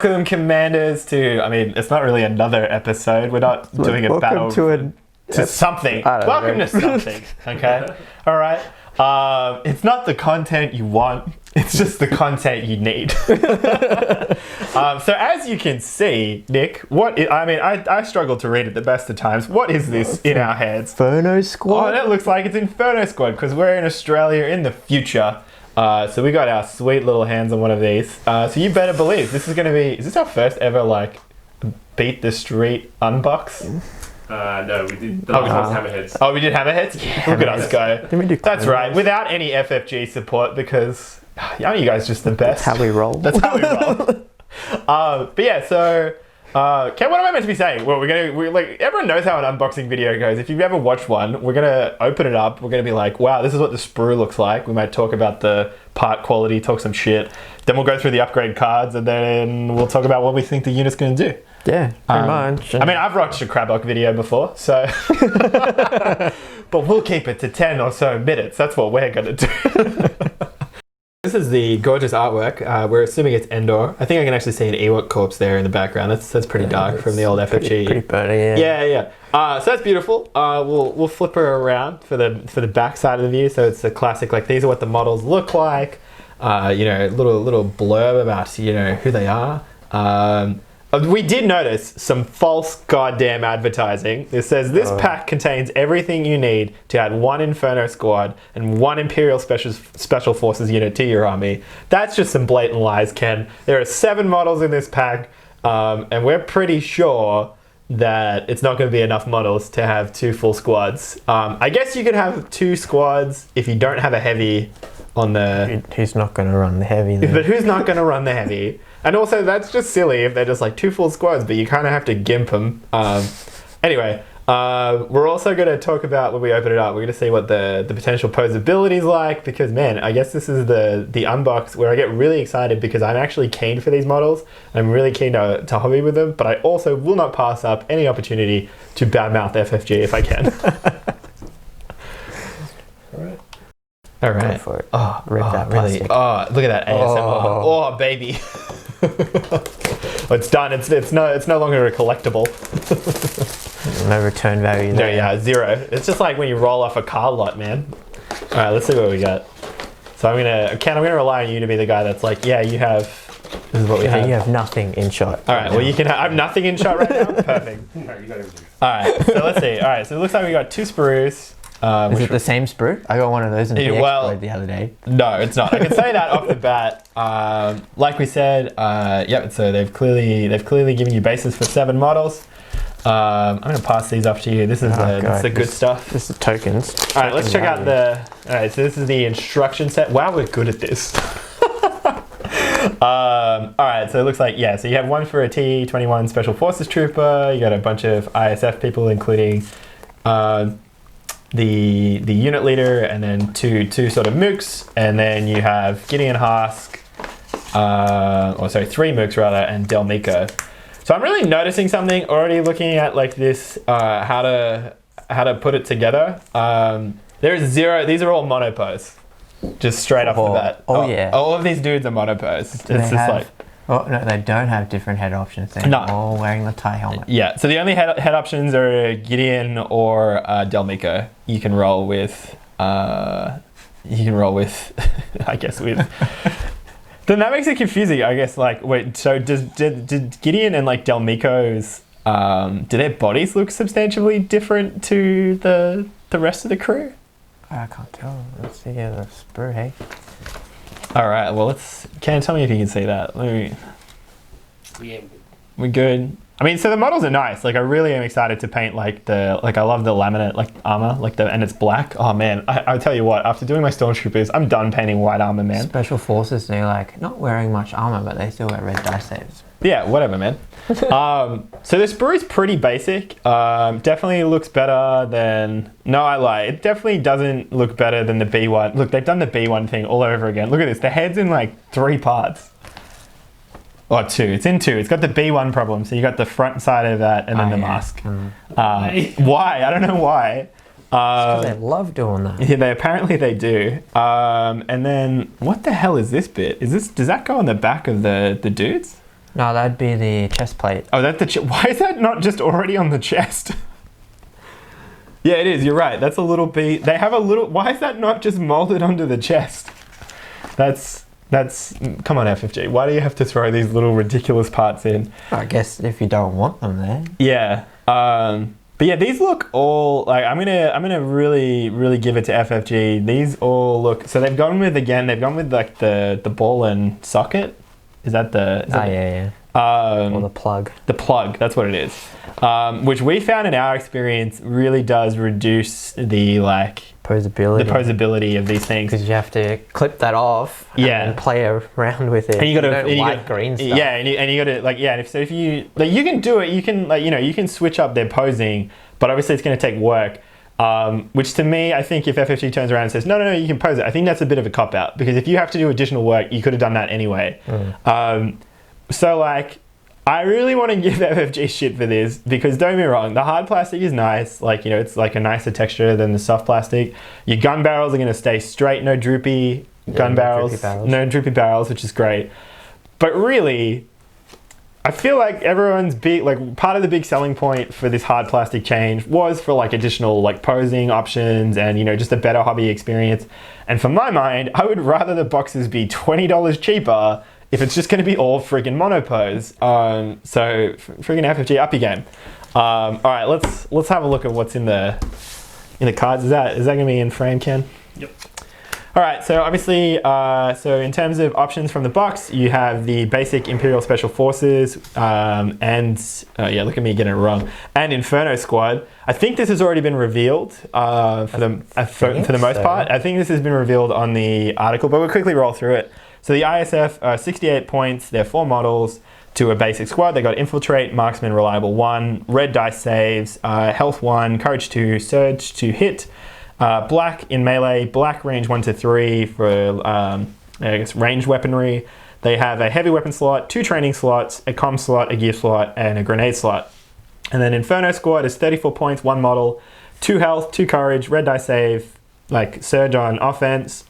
Welcome, Commanders, to, I mean, it's not really another episode. We're not doing a battle to something. Welcome to something, okay? All right. It's not the content you want. It's just the content you need. So as you can see, Nick, I struggle to read at the best of times. What is this in our heads? Inferno Squad? Oh, that looks like it's Inferno Squad because we're in Australia in the future. So we got our sweet little hands on one of these. So you better believe this is going to be... Is this our first ever, like, beat the street unbox? No, we did. That was Hammerheads. Oh, we did Hammerheads? Yeah, look at us go. Didn't we do That's right. Without any FFG support because... Aren't you guys just the best? That's how we roll. That's how we roll. But yeah, so... Ken, what am I meant to be saying? Well, everyone knows how an unboxing video goes. If you've ever watched one, we're going to open it up. We're going to be like, wow, this is what the sprue looks like. We might talk about the part quality, talk some shit. Then we'll go through the upgrade cards and then we'll talk about what we think the unit's going to do. Yeah, pretty much. I mean, I've watched a Crablock video before, so... But we'll keep it to 10 or so minutes. That's what we're going to do. This is the gorgeous artwork. We're assuming it's Endor. I think I can actually see an Ewok corpse there in the background. That's pretty dark from the old FFG. Pretty burny, yeah. Yeah. So that's beautiful. We'll flip her around for the back side of the view. So it's a classic, like these are what the models look like. Little blurb about who they are. We did notice some false goddamn advertising. It says this pack contains everything you need to add one Inferno Squad and one Imperial Special Forces unit to your army. That's just some blatant lies, Ken. There are 7 models in this pack, and we're pretty sure that it's not going to be enough models to have 2 full squads. I guess you could have 2 squads if you don't have a heavy on the... Who's not going to run the heavy then? But who's not going to run the heavy? And also, that's just silly if they're just like 2 full squads, but you kind of have to gimp them. Anyway, we're also going to talk about, when we open it up, we're going to see what the potential posability is like, because man, I guess this is the unbox where I get really excited because I'm actually keen for these models. I'm really keen to hobby with them, but I also will not pass up any opportunity to badmouth FFG if I can. All right. Go for it. Rip that really. Plastic. Oh, look at that ASMR. Oh baby. It's done. It's no longer a collectible. No return value there. No, yeah, 0. It's just like when you roll off a car lot, man. All right, let's see what we got. So I'm gonna rely on you to be the guy that's like, yeah, you have. This is what we have. You have nothing in shot. All right. Well, you can. I have nothing in shot right now. Perfect. No, you got everything. All right. So let's see. All right. So it looks like we got 2 sprues. Is it the same sprue? I got one of those in the Exploit the other day. No, it's not. I can say that off the bat. Like we said, so they've clearly given you bases for 7 models. I'm going to pass these off to you. This is the good stuff. This is tokens. All right, let's check out Alright, so this is the instruction set. Wow, we're good at this. Alright, so it looks like, so you have one for a T-21 Special Forces Trooper. You got a bunch of ISF people, including... the unit leader, and then two sort of mooks, and then you have Gideon Hask, 3 mooks rather, and Del Miko. So I'm really noticing something already looking at like this, how to put it together. There is 0. These are all monopose, just straight off the bat. Yeah. All of these dudes are monopose. It's just like. Oh no, they don't have different head options. They're all wearing the tie helmet. Yeah, so the only head options are Gideon or Del Miko. You can roll with, I guess with. Then that makes it confusing. I guess like wait, so did Gideon and like Del Miko's do their bodies look substantially different to the rest of the crew? I can't tell. Let's see the sprue, hey. All right. Well, tell me if you can see that. We're good. I mean, so the models are nice. Like, I really am excited to paint I love the laminate armor, and it's black. Oh man, I'll tell you what. After doing my stormtroopers, I'm done painting white armor, man. Special forces, they're like not wearing much armor, but they still got red dice saves. Yeah, whatever, man. So this sprue is pretty basic. Definitely looks better than... No, I lie. It definitely doesn't look better than the B1. Look, they've done the B1 thing all over again. Look at this. The head's in like 3 parts. Or 2. It's in 2. It's got the B1 problem. So you got the front side of that and then the mask. Why? I don't know why. Because they love doing that. Yeah, apparently they do. And then, what the hell is this bit? Does that go on the back of the dudes? No, that'd be the chest plate. Oh, that's the why is that not just already on the chest? Yeah, it is. You're right. That's a little bit. They have a little. Why is that not just molded onto the chest? That's. Come on, FFG. Why do you have to throw these little ridiculous parts in? I guess if you don't want them there. Yeah. But yeah, these look all like I'm gonna really give it to FFG. These all look. So they've gone with like the ball and socket. Is that the? Yeah. Or the plug. The plug, that's what it is. Which we found in our experience really does reduce the posability of these things. Because you have to clip that off and play around with it. And you got to green stuff. Yeah, and you got to if you you can do it, you can you can switch up their posing, but obviously it's going to take work. Which to me, I think if FFG turns around and says, no, you can pose it, I think that's a bit of a cop-out. Because if you have to do additional work, you could have done that anyway. So I really want to give FFG shit for this because don't get me wrong, the hard plastic is nice. It's like a nicer texture than the soft plastic. Your gun barrels are going to stay straight, no droopy gun barrels, no droopy barrels, which is great. But really, I feel like everyone's part of the big selling point for this hard plastic change was for additional posing options and just a better hobby experience. And for my mind, I would rather the boxes be $20 cheaper if it's just going to be all friggin' monopose. So friggin' FFG, up your game. All right, let's have a look at what's in the cards. Is that going to be in frame, Ken? Yep. All right, so obviously, so in terms of options from the box, you have the basic Imperial Special Forces and look at me getting it wrong, and Inferno Squad. I think this has already been revealed for the most part. I think this has been revealed on the article, but we'll quickly roll through it. So the ISF, 68 points, they're 4 models to a basic squad. They got Infiltrate, Marksman, Reliable 1, Red Dice Saves, Health 1, Courage 2, Surge to hit, Black in melee, Black range 1 to 3 for ranged weaponry. They have a heavy weapon slot, 2 training slots, a comm slot, a gear slot, and a grenade slot. And then Inferno Squad is 34 points, 1 model, 2 health, 2 courage, Red Dice Save, Surge on offense,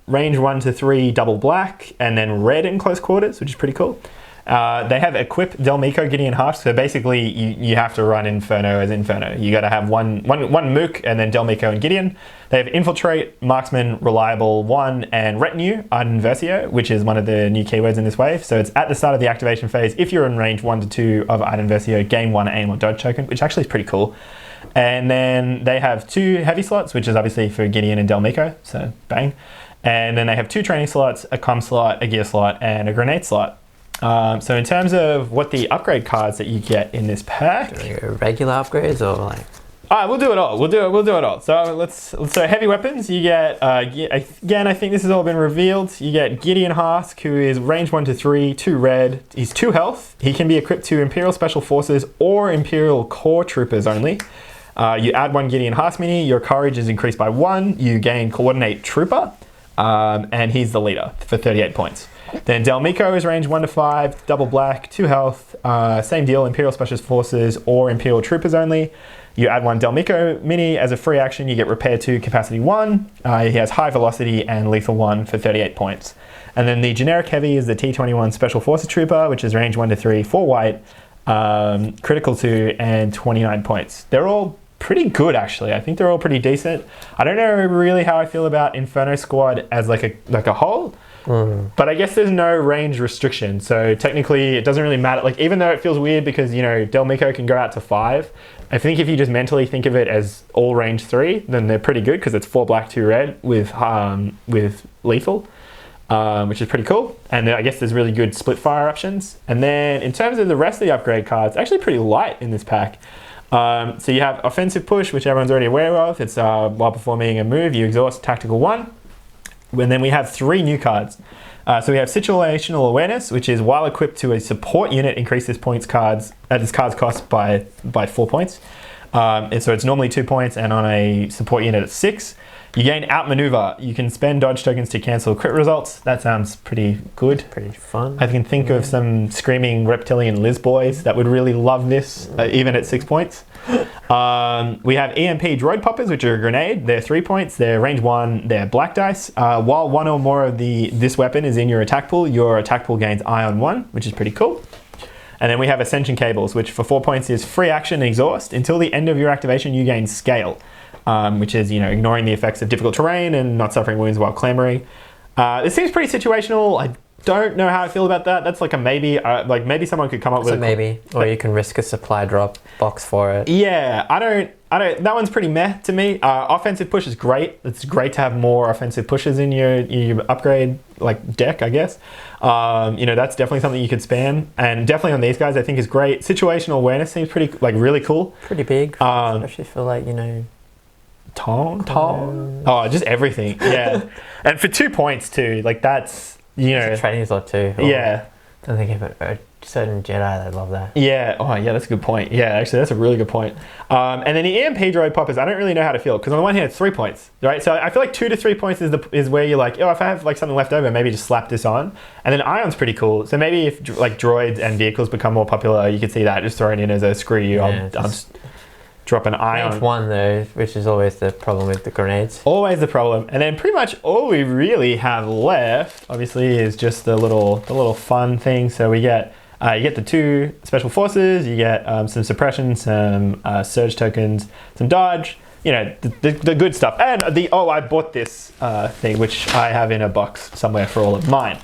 range 1 to 3 double black, and then red in close quarters, which is pretty cool. They have equip Delmico, Gideon Husk, so basically you have to run Inferno as Inferno. You got to have one Mook and then Delmico and Gideon. They have Infiltrate, Marksman, Reliable 1, and Retinue, Ardent Versio, which is one of the new keywords in this wave. So it's at the start of the activation phase. If you're in range 1 to 2 of Ardent Versio, gain 1 aim or dodge token, which actually is pretty cool. And then they have 2 heavy slots, which is obviously for Gideon and Delmico, so bang. And then they have 2 training slots, a comm slot, a gear slot, and a grenade slot. So in terms of what the upgrade cards that you get in this pack, regular upgrades or we'll do it all. We'll do it all. So heavy weapons. You get again. I think this has all been revealed. You get Gideon Husk, who is range 1 to 3, 2 red. He's 2 health. He can be equipped to Imperial Special Forces or Imperial Core Troopers only. You add 1 Gideon Husk mini. Your courage is increased by 1. You gain Coordinate Trooper, and he's the leader for 38 points. Then Delmico is range 1 to 5, double black, 2 health, same deal, Imperial Special Forces or Imperial Troopers only. You add 1 Delmico mini as a free action, you get Repair 2, Capacity 1. He has High Velocity and Lethal 1 for 38 points. And then the generic heavy is the T21 Special Forces Trooper, which is range 1 to 3, 4 white, critical 2, and 29 points. They're all pretty good, actually. I think they're all pretty decent. I don't know really how I feel about Inferno Squad as like a whole. But I guess there's no range restriction, so technically it doesn't really matter. Even though it feels weird because Delmico can go out to 5, I think if you just mentally think of it as all range 3, then they're pretty good because it's 4 black, 2 red with lethal, which is pretty cool. And I guess there's really good split fire options. And then in terms of the rest of the upgrade cards, actually pretty light in this pack. So you have Offensive Push, which everyone's already aware of. It's while performing a move, you exhaust Tactical 1. And then we have 3 new cards. So we have Situational Awareness, which is while equipped to a support unit, increases points cards at its cards cost by 4 points. And so it's normally 2 points, and on a support unit it's 6. You gain Outmaneuver. You can spend dodge tokens to cancel crit results. That sounds pretty good. Pretty fun. I can think of some screaming reptilian Liz boys that would really love this, even at 6 points. We have EMP droid poppers, which are a grenade. They're 3 points. They're range 1. They're black dice. While one or more of this weapon is in your attack pool gains ion 1, which is pretty cool. And then we have Ascension Cables, which for 4 points is free action and exhaust. Until the end of your activation, you gain scale, which is, ignoring the effects of difficult terrain and not suffering wounds while clambering. This seems pretty situational. I don't know how I feel about that. That's like a maybe. Maybe someone could come up with a maybe, or you can risk a supply drop box for it. Yeah, I don't. That one's pretty meh to me. Offensive push is great. It's great to have more offensive pushes in your upgrade deck, I guess. That's definitely something you could spam, and definitely on these guys, I think is great. Situational awareness seems pretty really cool. Pretty big, especially for tall. Oh, just everything. Yeah, and for 2 points too. That's it's a training slot too. Yeah, I think a certain Jedi, they'd love that. Yeah. Oh, yeah. That's a good point. Yeah, actually, that's a really good point. And then the EMP droid poppers, I don't really know how to feel because on the one hand, it's 3 points, right? So I feel like 2 to 3 points is where you're like, if I have something left over, maybe just slap this on. And then ion's pretty cool. So maybe if droids and vehicles become more popular, you could see that just thrown in as a screw you. Yeah, I'll just drop an ion. Range 1 though, which is always the problem with the grenades. Always the problem. And then pretty much all we really have left, obviously, is just the little fun thing. So we get. You get the 2 special forces, you get some suppression, some surge tokens, some dodge, the good stuff. And I bought this thing, which I have in a box somewhere for all of mine.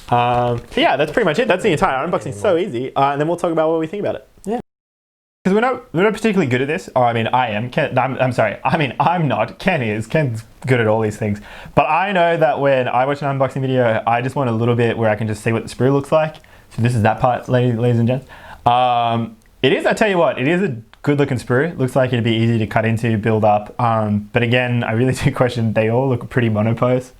So yeah, that's pretty much it. That's the entire unboxing. So easy. And then we'll talk about what we think about it. Yeah. Because we're not particularly good at this. I am. I'm sorry. I'm not. Ken is. Ken's good at all these things. But I know that when I watch an unboxing video, I just want a little bit where I can just see what the sprue looks like. So this is that part, ladies and gents. It is, I tell you what, it is a good looking sprue. Looks like it'd be easy to cut into, build up. But again, I really do question, they all look pretty monopose.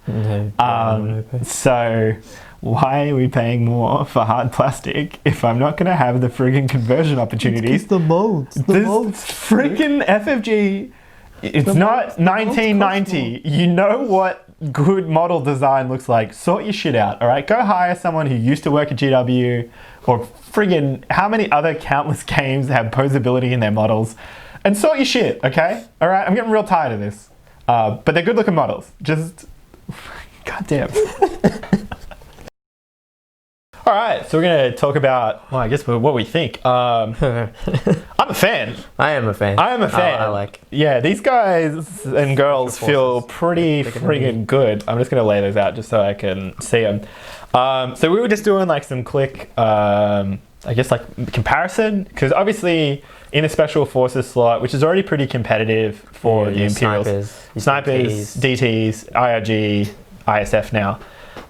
So why are we paying more for hard plastic if I'm not going to have the friggin' conversion opportunities? It's the molds. This friggin' FFG, it's not 1990. You know what good model design looks like. Sort your shit out, all right? Go hire someone who used to work at GW, or friggin' how many other countless games have posability in their models, and sort your shit, okay? All right, I'm getting real tired of this. But they're good looking models. Just, goddamn. All right, so we're going to talk about, I guess what we think. I'm a fan. I am a fan. I like. Yeah, these guys and girls feel pretty friggin' good. I'm just going to lay those out just so I can see them. So we were just doing some quick, comparison. Because obviously in the Special Forces slot, which is already pretty competitive for the Imperials. Snipers, DTs, IRG, ISF now.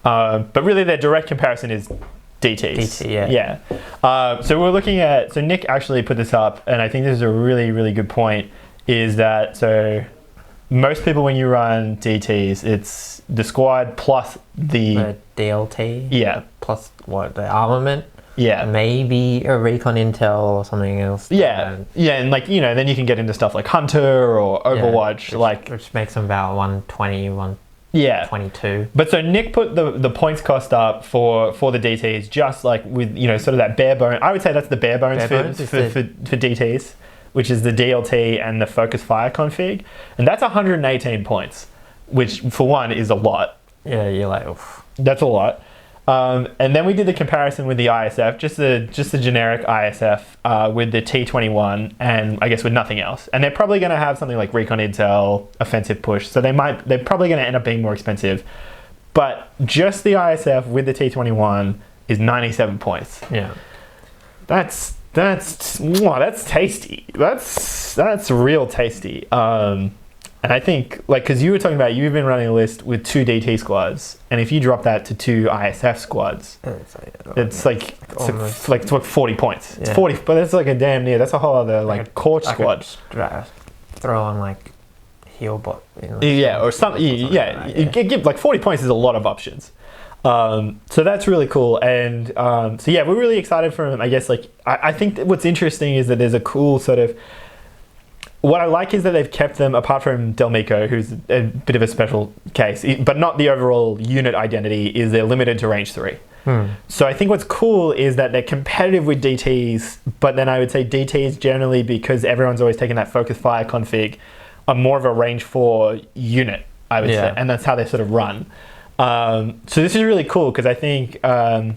But really their direct comparison is DTs. Yeah. So we're looking at, so Nick actually put this up, and I think this is a really, really good point, is that, so most people when you run DTs, it's the squad plus the DLT. Yeah. Plus what, the armament? Yeah. Maybe a recon intel or something else. Yeah. And then you can get into stuff like Hunter or Overwatch. Which makes them about 120, yeah, 22. But so Nick put the points cost up for the DTs, just with sort of that bare bone. I would say that's the bare bones for DTs, which is the DLT and the focus fire config, and that's 118 points, which for one is a lot. Yeah, you're like, oof. That's a lot. And then we did the comparison with the ISF, just the generic ISF with the T21, and I guess with nothing else. And they're probably going to have something like recon intel, offensive push, so they're probably going to end up being more expensive. But just the ISF with the T21 is 97 points. Yeah, that's tasty. That's real tasty. And I think, because you were talking about, you've been running a list with 2 DT squads, and if you drop that to 2 ISF squads, it's like 40 points. It's 40, but that's like a damn near. That's a whole other Corch squad. Throw on Healbot. Or something. You give 40 points is a lot of options. So that's really cool, and so yeah, we're really excited for him. I guess I think that what's interesting is that there's a cool sort of. what I like is that they've kept them, apart from Delmico, who's a bit of a special case, but not the overall unit identity, is they're limited to range 3. So I think what's cool is that they're competitive with DTs, but then I would say DTs generally, because everyone's always taking that focus fire config, are more of a range 4 unit, I would say, and that's how they sort of run. So this is really cool because I think and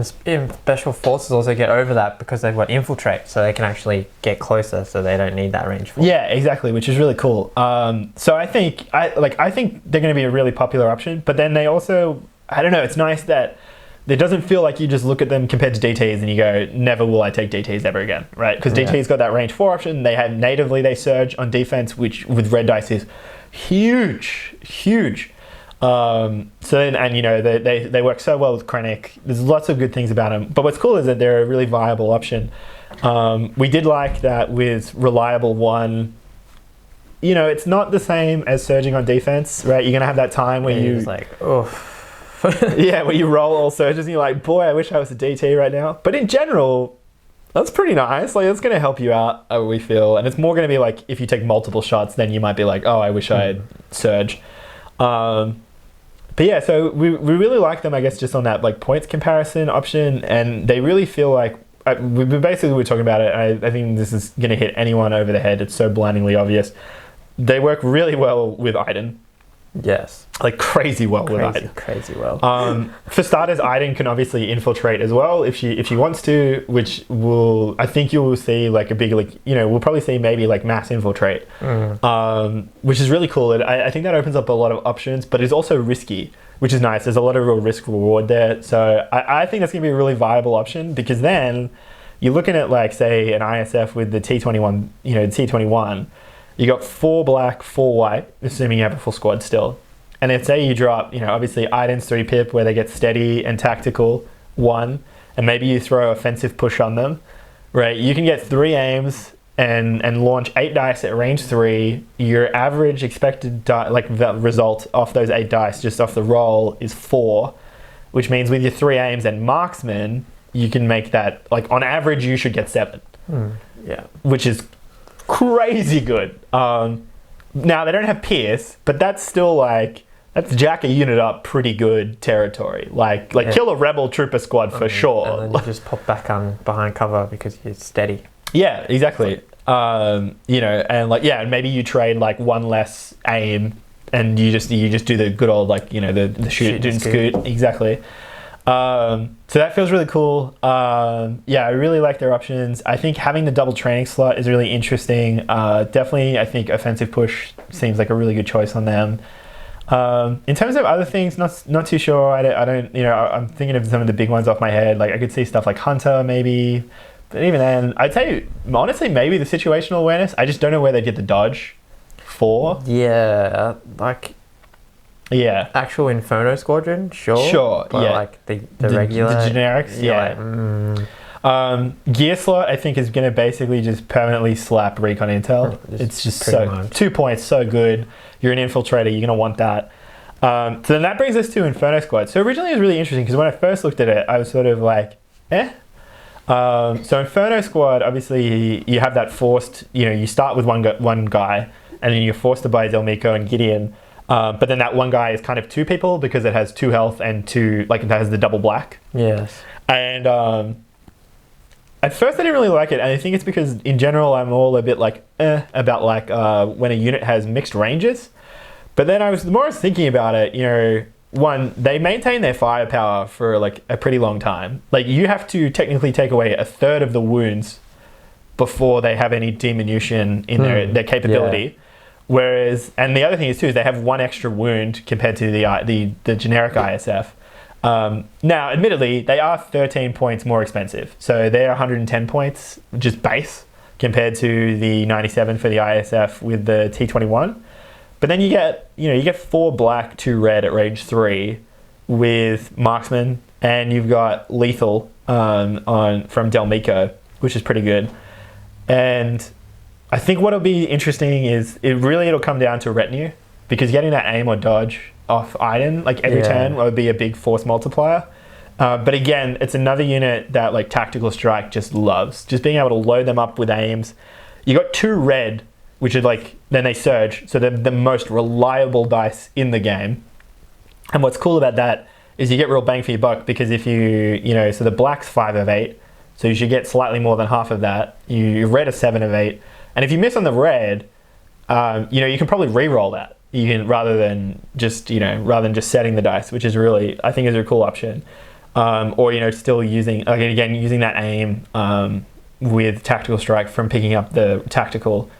special forces also get over that because they've got infiltrate, so they can actually get closer, so they don't need that range 4. Yeah, exactly, which is really cool. So I think they're going to be a really popular option, but then they also, I don't know, it's nice that it doesn't feel like you just look at them compared to DTs and you go, never will I take DTs ever again, right? Because DT's got that range 4 option. They have natively, they surge on defense, which with red dice is huge. So then, and you know, they work so well with Krennic. There's lots of good things about them. But what's cool is that they're a really viable option. We did like that with Reliable 1. You know, it's not the same as surging on defense, right? You're going to have that time where you... like, oh... where you roll all surges and you're like, boy, I wish I was a DT right now. But in general, that's pretty nice. Like, it's going to help you out, we feel. And it's more going to be like, if you take multiple shots, then you might be like, oh, I wish I had surge. But yeah, so we really like them, I guess, just on that like points comparison option. And they really feel like, we were talking about it. I think this is going to hit anyone over the head. It's so blindingly obvious. They work really well with Iden. Yes. Like crazy well with Iden. Crazy well. For starters, Iden can obviously infiltrate as well if she wants to, which I think you will see like a big, like, you know, we'll probably see maybe like mass infiltrate, which is really cool. And I think that opens up a lot of options, but it's also risky, which is nice. There's a lot of real risk reward there. So I think that's going to be a really viable option, because then you're looking at like, say, an ISF with the T21, you know, the T21, you got 4 black, 4 white, assuming you have a full squad still. And if say you drop, you know, obviously Iden's 3 pip where they get steady and tactical 1, and maybe you throw offensive push on them, right? You can get 3 aims and launch 8 dice at range 3. Your average expected the result off those 8 dice, just off the roll, is 4, which means with your 3 aims and marksman, you can make that, like on average, you should get 7. Yeah. Which is crazy good. Now they don't have Pierce, but that's still like, that's jack a unit up pretty good territory. Like kill a rebel trooper squad for sure. And then you just pop back on behind cover because you're steady. Yeah, exactly. You know, and like, yeah, maybe you trade like 1 less aim and you just do the good old, like, you know, the shoot and scoot. Exactly. So that feels really cool. Yeah, I really like their options. I think having the double training slot is really interesting. Definitely, I think offensive push seems like a really good choice on them. In terms of other things, not too sure. I don't, you know, I'm thinking of some of the big ones off my head. Like I could see stuff like Hunter maybe, but even then, I'd say honestly maybe the situational awareness. I just don't know where they get the dodge for. Yeah, like. Yeah. Actual Inferno Squadron, sure. But yeah. like the regular... The generics, yeah. Gear slot, I think, is going to basically just permanently slap Recon Intel. It's just so... Much. 2 points, so good. You're an infiltrator, you're going to want that. So then that brings us to Inferno Squad. So originally it was really interesting, because when I first looked at it, I was sort of like, eh? So Inferno Squad, obviously, you have that forced... You know, you start with one guy, and then you're forced to buy Delmico and Gideon. But then that one guy is kind of 2 people because it has 2 health and 2, like, it has the double black. Yes. And at first I didn't really like it, and I think it's because in general I'm all a bit like about like when a unit has mixed ranges. But then I was thinking about it, you know, one, they maintain their firepower for like a pretty long time. Like you have to technically take away 1/3 of the wounds before they have any diminution in their capability. Yeah. Whereas, and the other thing is too, is they have 1 extra wound compared to the generic ISF. Now, admittedly, they are 13 points more expensive. So they're 110 points, just base, compared to the 97 for the ISF with the T21. But then you get 4 black, 2 red at range 3 with marksman, and you've got lethal from Delmico, which is pretty good. And I think what'll be interesting is it'll come down to retinue, because getting that aim or dodge off Iden like every turn would be a big force multiplier. But again, it's another unit that like Tactical Strike just loves. Just being able to load them up with aims. You got 2 red, which are like, then they surge, so they're the most reliable dice in the game. And what's cool about that is you get real bang for your buck, because if so the black's 5 of 8, so you should get slightly more than half of that. You red a 7 of 8, and if you miss on the red, you can probably re-roll that. You can rather than just setting the dice, which is really, I think, is a cool option. Or still using that aim with tactical strike from picking up the tactical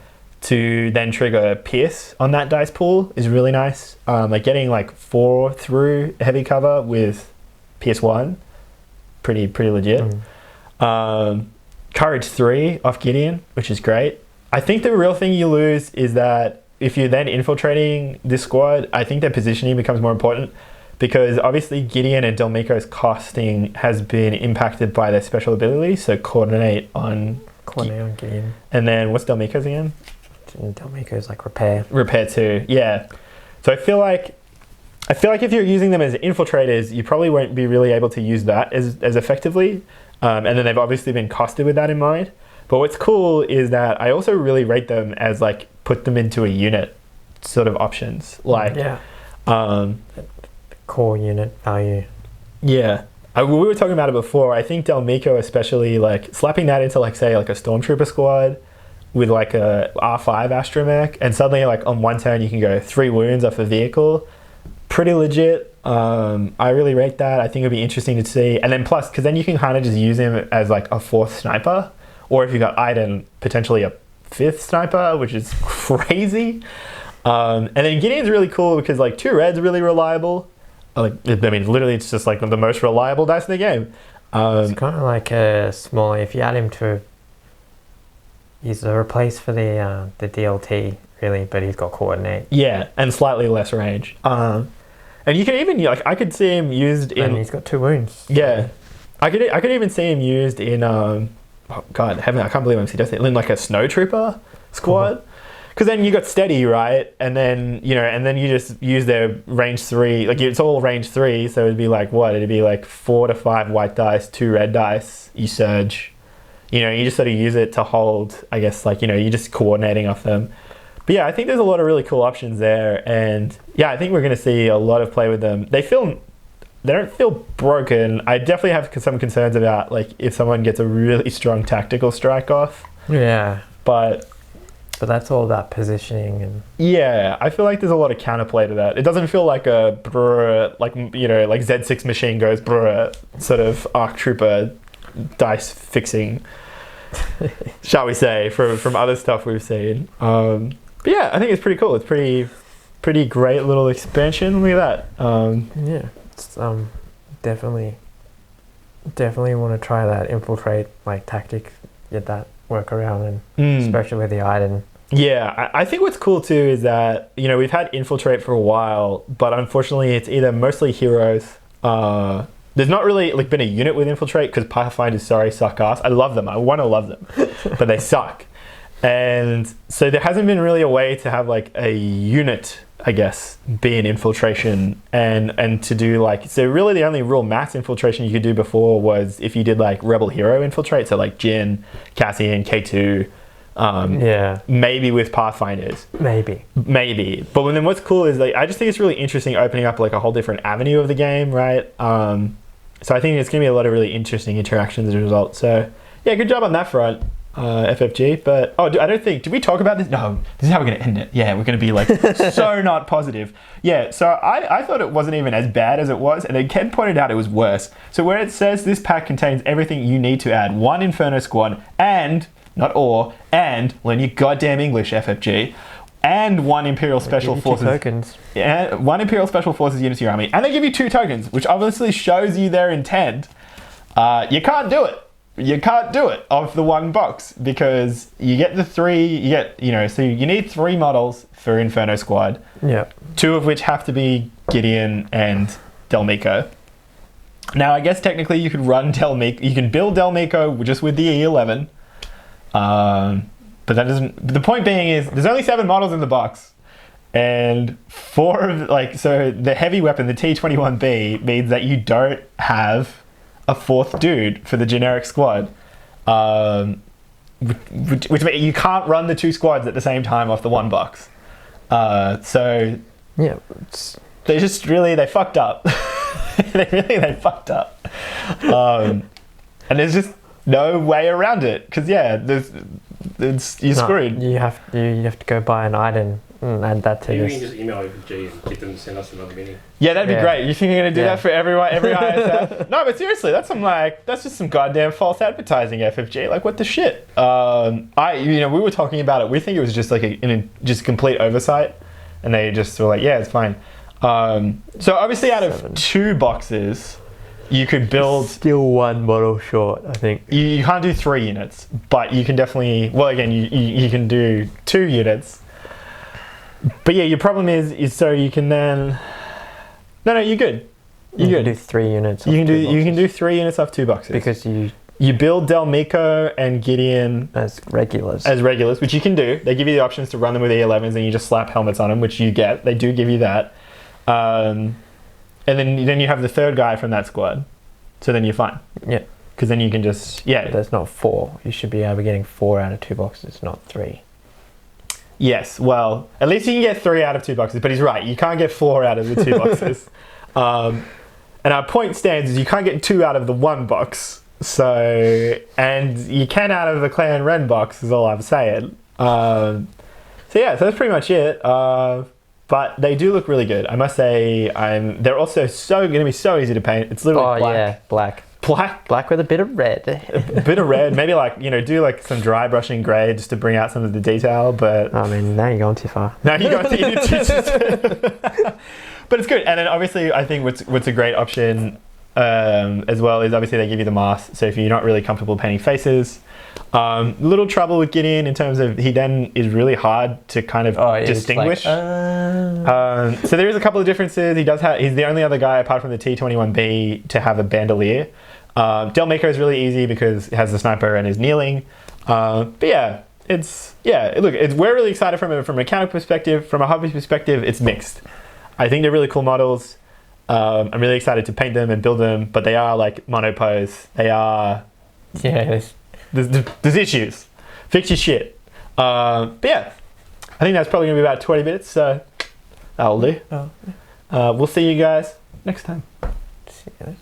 to then trigger pierce on that dice pool is really nice. Like getting like 4 through heavy cover with pierce 1, pretty legit. Courage 3 off Gideon, which is great. I think the real thing you lose is that if you're then infiltrating this squad, I think their positioning becomes more important, because obviously Gideon and Delmico's costing has been impacted by their special ability. So coordinate on Gideon. And then what's Delmico's again? Delmico's like repair. Repair 2, yeah. So I feel like if you're using them as infiltrators, you probably won't be really able to use that as effectively. And then they've obviously been costed with that in mind. But what's cool is that I also really rate them as like put them into a unit sort of options. Like, core unit value. Yeah. We were talking about it before. I think Delmico especially, like slapping that into like say like a stormtrooper squad with like a R5 astromech, and suddenly like on one turn you can go 3 wounds off a vehicle. Pretty legit. I really rate that. I think it'd be interesting to see. And then plus, because then you can kind of just use him as like a 4th sniper, or if you got Iden, potentially a 5th sniper, which is crazy. And then Gideon's really cool because like 2 reds are really reliable. Literally it's just like the most reliable dice in the game. It's kind of like a small, if you add him to, he's a replace for the DLT really, but he's got coordinate. Yeah, and slightly less range. And you can even, I could see him used in... And he's got 2 wounds. Yeah. I could even see him used in... oh God, I can't believe I'm suggesting in like a snow trooper squad, because then you got steady, right? And then you just use their range 3, like it's all range 3, so it'd be like what? It'd be like 4 to 5 white dice, 2 red dice. You surge, you just sort of use it to hold. I guess you're just coordinating off them. But yeah, I think there's a lot of really cool options there, and yeah, I think we're going to see a lot of play with them. They don't feel broken. I definitely have some concerns about like if someone gets a really strong tactical strike off. Yeah. But that's all about positioning and... Yeah, I feel like there's a lot of counterplay to that. It doesn't feel like a like Z6 machine goes sort of ARC Trooper dice fixing, shall we say, from other stuff we've seen. But yeah, I think it's pretty cool. It's pretty great little expansion. Look at that. Yeah. It's definitely want to try that infiltrate like tactic, get that workaround, and especially with the Iden. Yeah, I think what's cool too is that we've had infiltrate for a while, but unfortunately it's either mostly heroes. There's not really like been a unit with infiltrate because Pathfinders suck ass. I love them. I want to love them, but they suck. And so there hasn't been really a way to have like a unit, I guess, be an infiltration and to do like, so really the only real mass infiltration you could do before was if you did like Rebel Hero infiltrate, so like Jin, Cassian, K2, maybe with Pathfinders. Maybe. But then what's cool is like, I just think it's really interesting opening up like a whole different avenue of the game, right? So I think it's going to be a lot of really interesting interactions as a result. So yeah, good job on that front. FFG, but I don't think, did we talk about this? No, this is how we're going to end it. Yeah, we're going to be like so not positive. Yeah, so I thought it wasn't even as bad as it was, and then Ken pointed out it was worse. So where it says this pack contains everything you need to add 1 Inferno Squad and, not or, and learn your goddamn English, FFG, and 1 Imperial Special Forces tokens. Yeah, 1 Imperial Special Forces unit to your army, and they give you 2 tokens, which obviously shows you their intent. You can't do it. You can't do it off the 1 box because you get the 3, so you need 3 models for Inferno Squad. Yeah. 2 of which have to be Gideon and Delmico. Now, I guess technically you could run Delmico, you can build Delmico just with the E11. But that doesn't, the point being is there's only 7 models in the box. And 4 of, so the heavy weapon, the T21B, means that you don't have a 4th dude for the generic squad. which means you can't run the 2 squads at the same time off the 1 box. So yeah, they fucked up. they fucked up. And there's just no way around it because you're screwed. You have to go buy an item and add that to Maybe this. we can just email OPG and get them to send us another mini. Yeah, that'd be great. You think you're gonna do that for every ISF? No, but seriously, that's just some goddamn false advertising, FFG. Like, what the shit? We were talking about it. We think it was just like just complete oversight, and they just were like, yeah, it's fine. So obviously, out of 2 boxes, you could build. Still 1 model short, I think. You can't do 3 units, but you can definitely. Well, again, you can do 2 units. But yeah, your problem is so you can then. No, you're good. You can do 3 units. You can do 3 units off 2 boxes because you build Del Miko and Gideon as regulars, which you can do. They give you the options to run them with E11s, and you just slap helmets on them, which you get. They do give you that, and then you have the 3rd guy from that squad. So then you're fine. Yeah, because then you can just There's not 4. You should be able to getting 4 out of 2 boxes, not 3. Yes, well, at least you can get 3 out of 2 boxes, but he's right. You can't get 4 out of the 2 boxes. And our point stands is you can't get 2 out of the 1 box. So, and you can out of the Clan Ren box is all I'm saying. So that's pretty much it. But they do look really good. I must say, they're also going to be so easy to paint. It's literally black. Yeah, black with a bit of red. A bit of red, maybe do like some dry brushing grey just to bring out some of the detail. But I mean, now you're going too far. But it's good. And then obviously, I think what's a great option as well is obviously they give you the mask. So if you're not really comfortable painting faces, little trouble with Gideon in terms of he then is really hard to kind of distinguish. So there is a couple of differences. He's the only other guy apart from the T21B to have a bandolier. Del Miko is really easy because it has the sniper and is kneeling. But yeah, we're really excited from a mechanical perspective. From a hobby perspective, it's mixed. I think they're really cool models. I'm really excited to paint them and build them, but they are like monopose. They are. Yeah, there's issues. Fix your shit. But yeah, I think that's probably gonna be about 20 minutes. So that'll do. We'll see you guys next time. See you guys.